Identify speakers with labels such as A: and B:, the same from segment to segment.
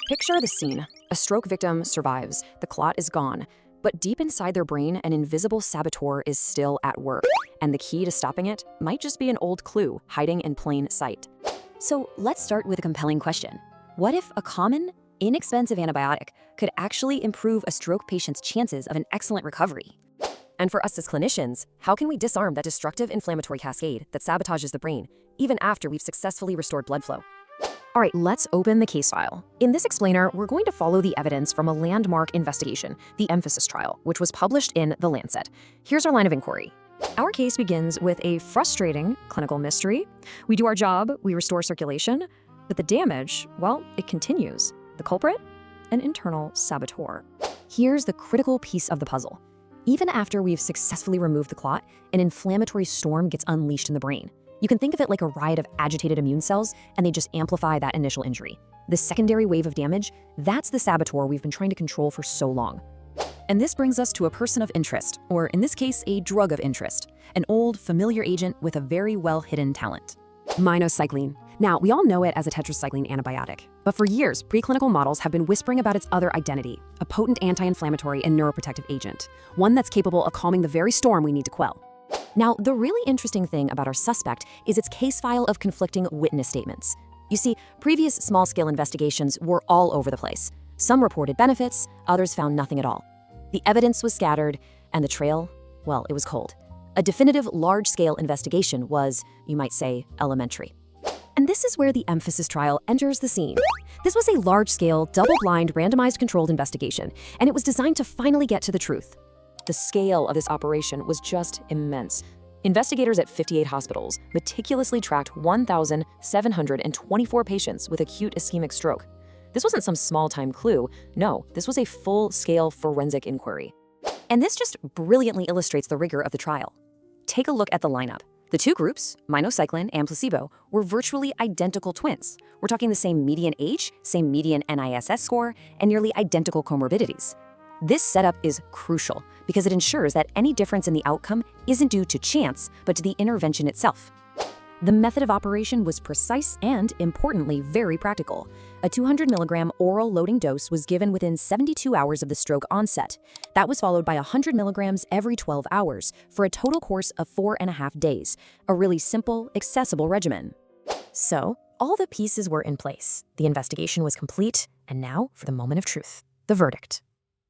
A: Picture the scene. A stroke victim survives, the clot is gone, but deep inside their brain, an invisible saboteur is still at work, and the key to stopping it might just be an old clue hiding in plain sight. So let's start with a compelling question. What if a common, inexpensive antibiotic could actually improve a stroke patient's chances of an excellent recovery? And for us as clinicians, how can we disarm that destructive inflammatory cascade that sabotages the brain, even after we've successfully restored blood flow? All right, let's open the case file. In this explainer, we're going to follow the evidence from a landmark investigation, the Emphasis trial, which was published in the Lancet. Here's our line of inquiry. Our case begins with a frustrating clinical mystery. We do our job, we restore circulation, but the damage, well, it continues. The culprit? An internal saboteur. Here's the critical piece of the puzzle. Even after we've successfully removed the clot, an inflammatory storm gets unleashed in the brain. You can think of it like a riot of agitated immune cells, and they just amplify that initial injury. The secondary wave of damage, that's the saboteur we've been trying to control for so long. And this brings us to a person of interest, or in this case, a drug of interest, an old, familiar agent with a very well-hidden talent. Minocycline. Now, we all know it as a tetracycline antibiotic, but for years, preclinical models have been whispering about its other identity, a potent anti-inflammatory and neuroprotective agent, one that's capable of calming the very storm we need to quell. Now, the really interesting thing about our suspect is its case file of conflicting witness statements. You see, previous small-scale investigations were all over the place. Some reported benefits, others found nothing at all. The evidence was scattered, and the trail, well, it was cold. A definitive large-scale investigation was, you might say, elementary. And this is where the Emphasis trial enters the scene. This was a large-scale, double-blind, randomized controlled investigation, and it was designed to finally get to the truth. The scale of this operation was just immense. Investigators at 58 hospitals meticulously tracked 1,724 patients with acute ischemic stroke. This wasn't some small-time clue. No, this was a full-scale forensic inquiry. And this just brilliantly illustrates the rigor of the trial. Take a look at the lineup. The two groups, minocycline and placebo, were virtually identical twins. We're talking the same median age, same median NISS score, and nearly identical comorbidities. This setup is crucial because it ensures that any difference in the outcome isn't due to chance, but to the intervention itself. The method of operation was precise and, importantly, very practical. A 200 milligram oral loading dose was given within 72 hours of the stroke onset. That was followed by 100 milligrams every 12 hours for a total course of 4.5 days. A really simple, accessible regimen. So, all the pieces were in place. The investigation was complete, and now for the moment of truth, the verdict.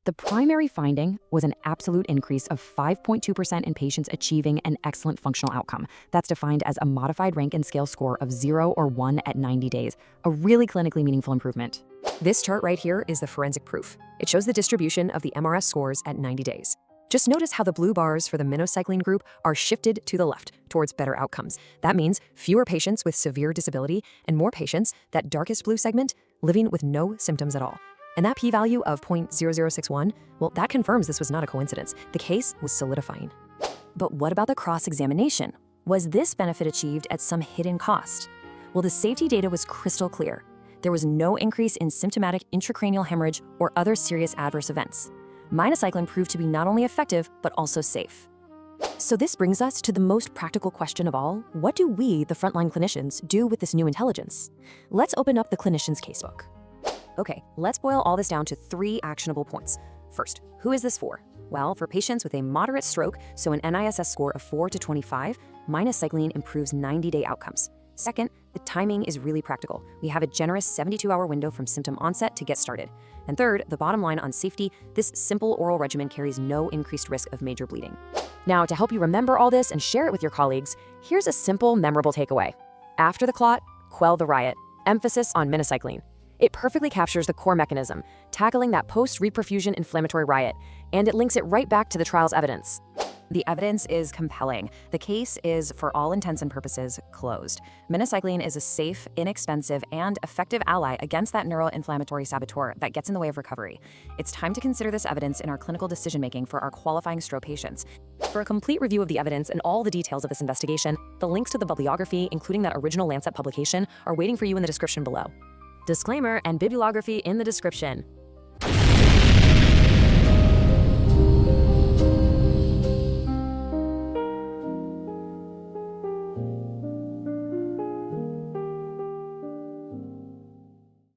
A: The primary finding was an absolute increase of 5.2% in patients achieving an excellent functional outcome. That's defined as a modified Rankin scale score of 0 or 1 at 90 days, a really clinically meaningful improvement. This chart right here is the forensic proof. It shows the distribution of the MRS scores at 90 days. Just notice how the blue bars for the minocycline group are shifted to the left towards better outcomes. That means fewer patients with severe disability and more patients, that darkest blue segment, living with no symptoms at all. And that p-value of 0.0061, well, that confirms this was not a coincidence. The case was solidifying. But what about the cross-examination? Was this benefit achieved at some hidden cost? Well, the safety data was crystal clear. There was no increase in symptomatic intracranial hemorrhage or other serious adverse events. Minocycline proved to be not only effective, but also safe. So this brings us to the most practical question of all. What do we, the frontline clinicians, do with this new intelligence? Let's open up the clinician's casebook. Okay, let's boil all this down to 3 actionable points. First, who is this for? Well, for patients with a moderate stroke, so an NISS score of 4 to 25, minocycline improves 90-day outcomes. Second, the timing is really practical. We have a generous 72-hour window from symptom onset to get started. And third, the bottom line on safety, this simple oral regimen carries no increased risk of major bleeding. Now, to help you remember all this and share it with your colleagues, here's a simple, memorable takeaway. After the clot, quell the riot. Emphasis on minocycline. It perfectly captures the core mechanism, tackling that post-reperfusion inflammatory riot, and it links it right back to the trial's evidence. The evidence is compelling. The case is, for all intents and purposes, closed. Minocycline is a safe, inexpensive, and effective ally against that neuroinflammatory saboteur that gets in the way of recovery. It's time to consider this evidence in our clinical decision-making for our qualifying stroke patients. For a complete review of the evidence and all the details of this investigation, the links to the bibliography, including that original Lancet publication, are waiting for you in the description below. Disclaimer and bibliography in the description.